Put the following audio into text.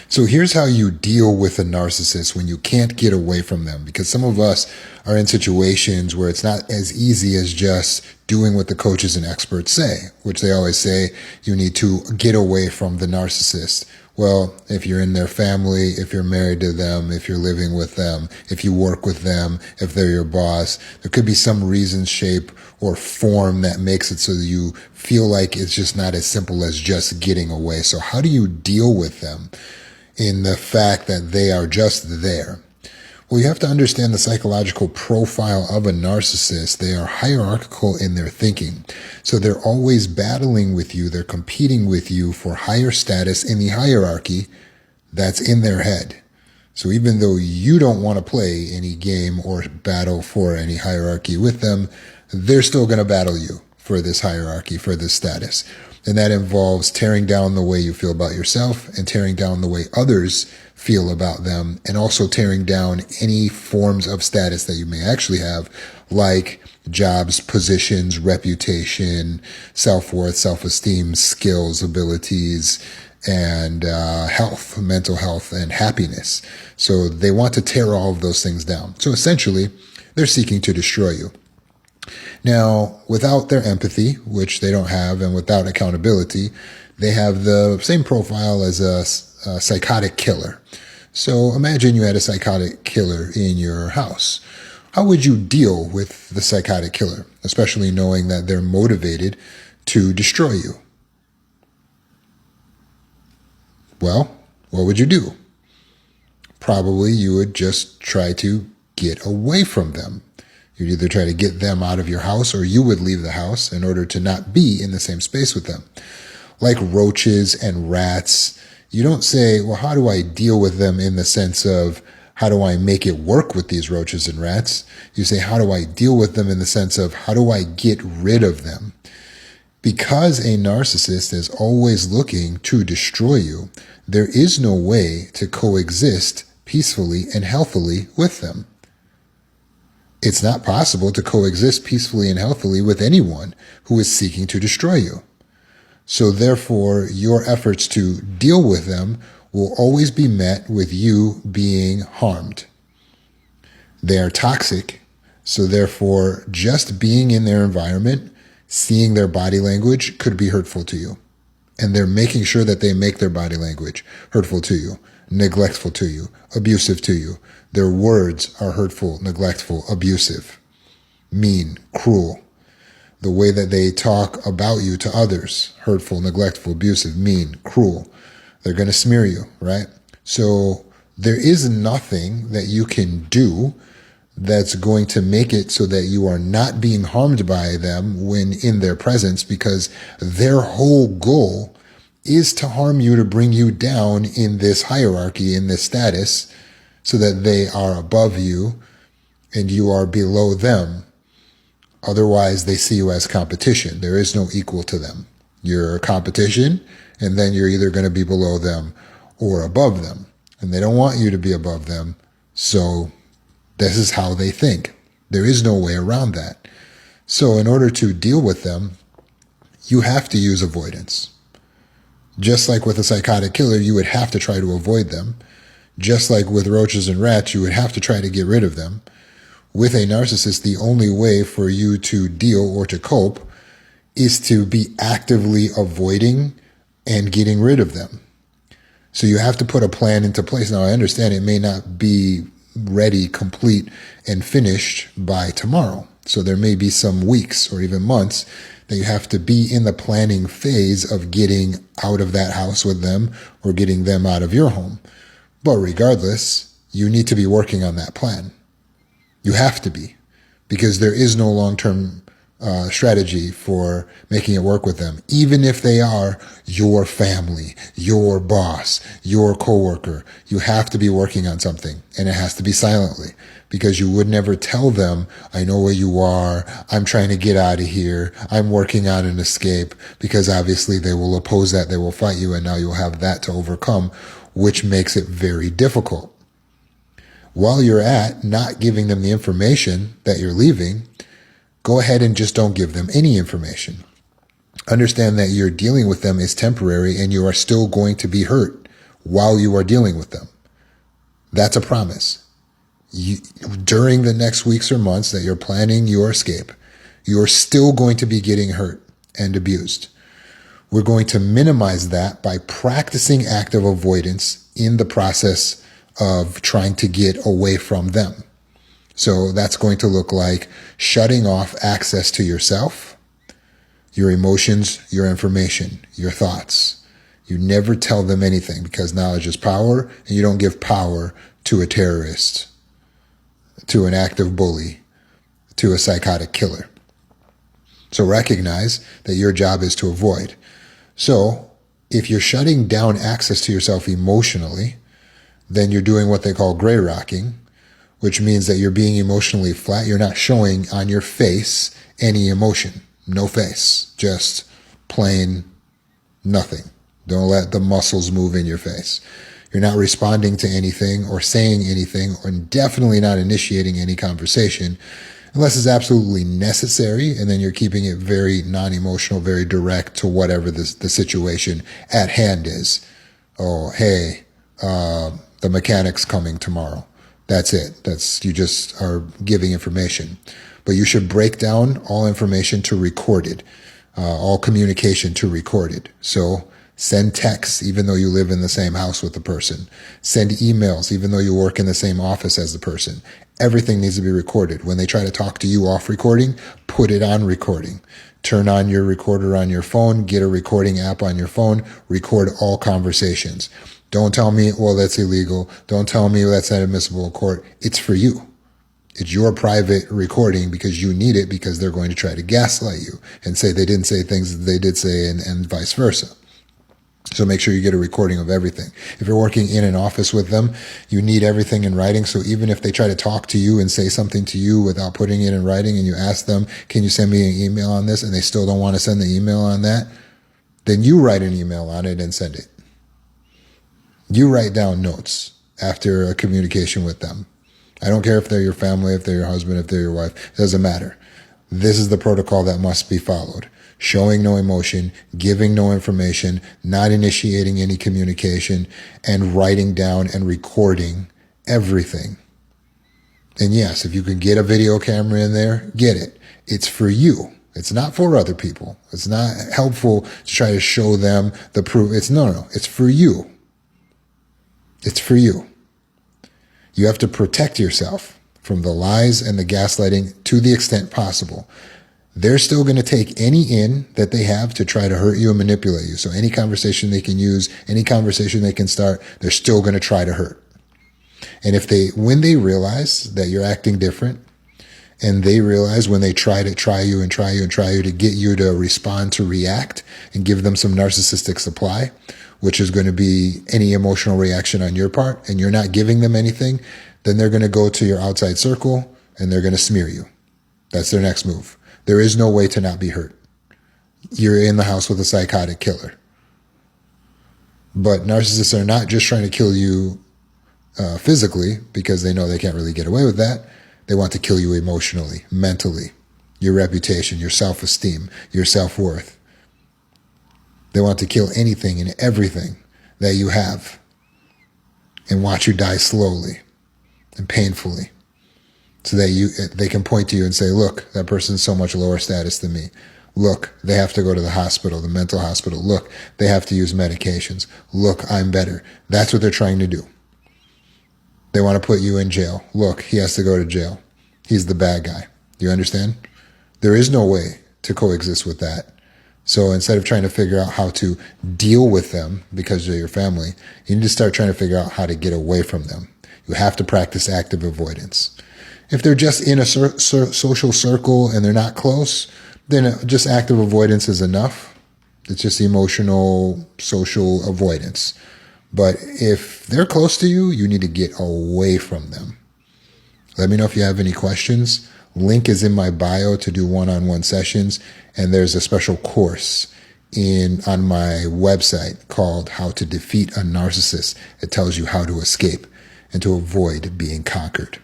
So here's how you deal with a narcissist when you can't get away from them. Because some of us are in situations where it's not as easy as just doing what the coaches and experts say, which they always say you need to get away from the narcissist. Well, if you're in their family, if you're married to them, if you're living with them, if you work with them, if they're your boss, there could be some reason, shape, or form that makes it so that you feel like it's just not as simple as just getting away. So how do you deal with them in the fact that they are just there? Well, you have to understand the psychological profile of a narcissist. They are hierarchical in their thinking. So they're always battling with you. They're competing with you for higher status in the hierarchy that's in their head. So even though you don't want to play any game or battle for any hierarchy with them, they're still going to battle you for this hierarchy, for this status. And that involves tearing down the way you feel about yourself and tearing down the way others feel about them, and also tearing down any forms of status that you may actually have, like jobs, positions, reputation, self-worth, self-esteem, skills, abilities, and health, mental health, and happiness. So they want to tear all of those things down. So essentially, they're seeking to destroy you. Now, without their empathy, which they don't have, and without accountability, they have the same profile as a psychotic killer. So imagine you had a psychotic killer in your house. How would you deal with the psychotic killer, especially knowing that they're motivated to destroy you? Well, what would you do? Probably you would just try to get away from them. You'd either try to get them out of your house, or you would leave the house in order to not be in the same space with them. Like roaches and rats, you don't say, well, how do I deal with them in the sense of how do I make it work with these roaches and rats? You say, how do I deal with them in the sense of how do I get rid of them? Because a narcissist is always looking to destroy you, there is no way to coexist peacefully and healthily with them. It's not possible to coexist peacefully and healthily with anyone who is seeking to destroy you. So therefore, your efforts to deal with them will always be met with you being harmed. They are toxic, so therefore, just being in their environment, seeing their body language could be hurtful to you. And they're making sure that they make their body language hurtful to you, neglectful to you, abusive to you. Their words are hurtful, neglectful, abusive, mean, cruel. The way that they talk about you to others, hurtful, neglectful, abusive, mean, cruel. They're going to smear you, right? So there is nothing that you can do that's going to make it so that you are not being harmed by them when in their presence, because their whole goal is to harm you, to bring you down in this hierarchy, in this status, so that they are above you and you are below them. Otherwise, they see you as competition. There is no equal to them. You're a competition, and then you're either going to be below them or above them. And they don't want you to be above them, so this is how they think. There is no way around that. So in order to deal with them, you have to use avoidance. Just like with a psychotic killer, you would have to try to avoid them. Just like with roaches and rats, you would have to try to get rid of them. With a narcissist, the only way for you to deal or to cope is to be actively avoiding and getting rid of them. So you have to put a plan into place. Now, I understand it may not be ready, complete, and finished by tomorrow. So there may be some weeks or even months that you have to be in the planning phase of getting out of that house with them or getting them out of your home. But regardless, you need to be working on that plan. You have to be, because there is no long-term strategy for making it work with them, even if they are your family, your boss, your coworker. You have to be working on something, and it has to be silently, because you would never tell them, I know where you are, I'm trying to get out of here, I'm working on an escape, because obviously they will oppose that, they will fight you, and now you'll have that to overcome, which makes it very difficult. While you're at not giving them the information that you're leaving, go ahead and just don't give them any information. Understand that you're dealing with them is temporary and you are still going to be hurt while you are dealing with them. That's a promise. During the next weeks or months that you're planning your escape, you're still going to be getting hurt and abused. We're going to minimize that by practicing active avoidance in the process of trying to get away from them. So that's going to look like shutting off access to yourself, your emotions, your information, your thoughts. You never tell them anything because knowledge is power, and you don't give power to a terrorist, to an active bully, to a psychotic killer. So recognize that your job is to avoid. So if you're shutting down access to yourself emotionally, then you're doing what they call gray rocking, which means that you're being emotionally flat. You're not showing on your face any emotion. No face. Just plain nothing. Don't let the muscles move in your face. You're not responding to anything or saying anything, or definitely not initiating any conversation unless it's absolutely necessary, and then you're keeping it very non-emotional, very direct to whatever the situation at hand is. Oh, hey, the mechanic's coming tomorrow. That's it. You just are giving information. But you should break down all information to recorded, all communication to recorded. So send texts even though you live in the same house with the person. Send emails even though you work in the same office as the person. Everything needs to be recorded. When they try to talk to you off recording, put it on recording. Turn on your recorder on your phone, get a recording app on your phone, record all conversations. Don't tell me, well, that's illegal. Don't tell me that's not admissible in court. It's for you. It's your private recording because you need it, because they're going to try to gaslight you and say they didn't say things that they did say, and vice versa. So make sure you get a recording of everything. If you're working in an office with them, you need everything in writing. So even if they try to talk to you and say something to you without putting it in writing, and you ask them, can you send me an email on this? And they still don't want to send the email on that, then you write an email on it and send it. You write down notes after a communication with them. I don't care if they're your family, if they're your husband, if they're your wife. It doesn't matter. This is the protocol that must be followed. Showing no emotion, giving no information, not initiating any communication, and writing down and recording everything. And yes, if you can get a video camera in there, get it. It's for you. It's not for other people. It's not helpful to try to show them the proof. No. It's for you. It's for you. You have to protect yourself from the lies and the gaslighting to the extent possible. They're still going to take any in that they have to try to hurt you and manipulate you. So any conversation they can use, any conversation they can start, they're still going to try to hurt. And when they realize that you're acting different, and they realize when they try you to get you to respond, to react, and give them some narcissistic supply, which is going to be any emotional reaction on your part, and you're not giving them anything, then they're going to go to your outside circle and they're going to smear you. That's their next move. There is no way to not be hurt. You're in the house with a psychotic killer. But narcissists are not just trying to kill you physically, because they know they can't really get away with that. They want to kill you emotionally, mentally, your reputation, your self-esteem, your self-worth. They want to kill anything and everything that you have and watch you die slowly and painfully, so that they can point to you and say, look, that person's so much lower status than me. Look, they have to go to the hospital, the mental hospital. Look, they have to use medications. Look, I'm better. That's what they're trying to do. They want to put you in jail. Look, he has to go to jail. He's the bad guy. Do you understand? There is no way to coexist with that. So instead of trying to figure out how to deal with them because they're your family, you need to start trying to figure out how to get away from them. You have to practice active avoidance. If they're just in a social circle and they're not close, then just active avoidance is enough. It's just emotional, social avoidance. But if they're close to you, you need to get away from them. Let me know if you have any questions. Link is in my bio to do one-on-one sessions. And there's a special course on my website called How to Defeat a Narcissist. It tells you how to escape and to avoid being conquered.